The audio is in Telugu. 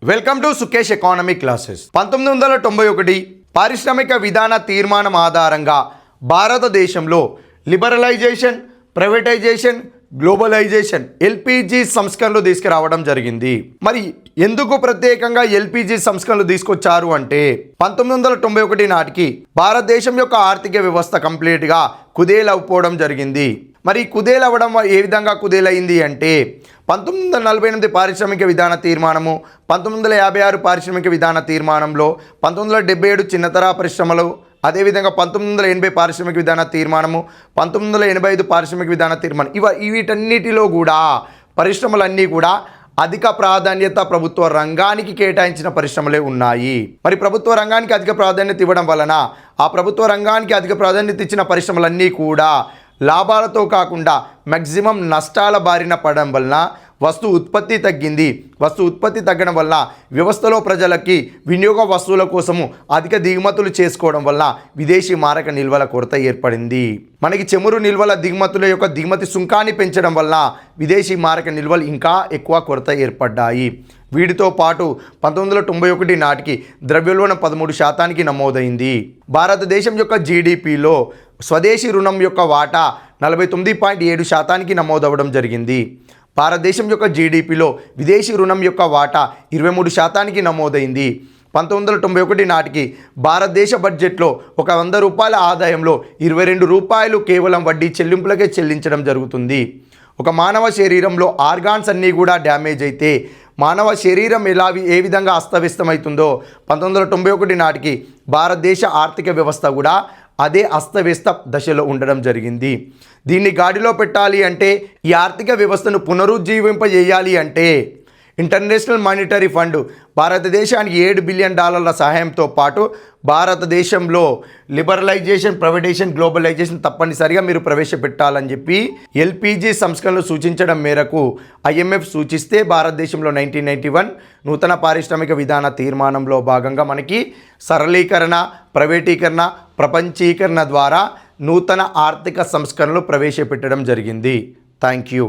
Welcome to Sukesh economic classes. 1991 పారిశ్రామిక విధాన తీర్మానం ఆధారంగా భారతదేశంలో లిబరలైజేషన్, ప్రైవేటైజేషన్, గ్లోబలైజేషన్ ఎల్పిజి సంస్కరణలు తీసుకురావడం జరిగింది. మరి ఎందుకు ప్రత్యేకంగా ఎల్పిజి సంస్కరణలు తీసుకొచ్చారు అంటే 1991 నాటికి భారతదేశం యొక్క ఆర్థిక వ్యవస్థ కంప్లీట్గా కుదేలవ్వడం జరిగింది. మరి కుదేలవ్వడం ఏ విధంగా కుదేలైంది అంటే 1948 పారిశ్రామిక విధాన తీర్మానము, 1956 పారిశ్రామిక విధాన తీర్మానంలో, 1977 చిన్నతర పరిశ్రమలు, అదేవిధంగా 1980 పారిశ్రామిక విధాన తీర్మానము, 1985 పారిశ్రామిక విధాన తీర్మానం వీటన్నిటిలో కూడా పరిశ్రమలన్నీ కూడా అధిక ప్రాధాన్యత ప్రభుత్వ రంగానికి కేటాయించిన పరిశ్రమలే ఉన్నాయి. మరి ప్రభుత్వ రంగానికి అధిక ప్రాధాన్యత ఇవ్వడం వలన ఆ ప్రభుత్వ రంగానికి అధిక ప్రాధాన్యత ఇచ్చిన పరిశ్రమలన్నీ కూడా లాభాలతో కాకుండా మ్యాక్సిమం నష్టాల బారిన పడడం వలన వస్తు ఉత్పత్తి తగ్గింది. వస్తు ఉత్పత్తి తగ్గడం వల్ల వ్యవస్థలో ప్రజలకి వినియోగ వస్తువుల కోసము అధిక దిగుమతులు చేసుకోవడం వల్ల విదేశీ మారక నిల్వల కొరత ఏర్పడింది. మనకి చమురు నిల్వల దిగుమతుల యొక్క దిగుమతి సుంకాన్ని పెంచడం వల్ల విదేశీ మారక నిల్వలు ఇంకా ఎక్కువ కొరత ఏర్పడ్డాయి. వీటితో పాటు 1991 నాటికి ద్రవ్యోల్బణం 13% నమోదైంది. భారతదేశం యొక్క జీడిపిలో స్వదేశీ రుణం యొక్క వాటా 49.7% నమోదవడం జరిగింది. భారతదేశం యొక్క జీడిపిలో విదేశీ రుణం యొక్క వాటా 23% నమోదైంది. 1991 నాటికి భారతదేశ బడ్జెట్లో ఒక 100 రూపాయల ఆదాయంలో 22 రూపాయలు కేవలం వడ్డీ చెల్లింపులకే చెల్లించడం జరుగుతుంది. ఒక మానవ శరీరంలో ఆర్గాన్స్ అన్నీ కూడా డ్యామేజ్ అయితే మానవ శరీరం ఏ విధంగా అస్తవ్యస్తమవుతుందో 1991 నాటికి భారతదేశ ఆర్థిక వ్యవస్థ కూడా అదే అస్తవ్యస్త దశలో ఉండడం జరిగింది. దీన్ని గాడిలో పెట్టాలి అంటే, ఈ ఆర్థిక వ్యవస్థను పునరుజ్జీవింపజేయాలి అంటే ఇంటర్నేషనల్ మానిటరీ ఫండ్ భారతదేశానికి $7 బిలియన్ సహాయంతో పాటు భారతదేశంలో లిబరలైజేషన్, ప్రైవేటైజేషన్, గ్లోబలైజేషన్ తప్పనిసరిగా మీరు ప్రవేశపెట్టాలని చెప్పి ఎల్పిజి సంస్కరణలు సూచించడం మేరకు ఐఎంఎఫ్ సూచిస్తే భారతదేశంలో 1991 నూతన పారిశ్రామిక విధాన తీర్మానంలో భాగంగా మనకి సరళీకరణ, ప్రైవేటీకరణ, ప్రపంచీకరణ ద్వారా నూతన ఆర్థిక సంస్కరణలు ప్రవేశపెట్టడం జరిగింది. Thank you.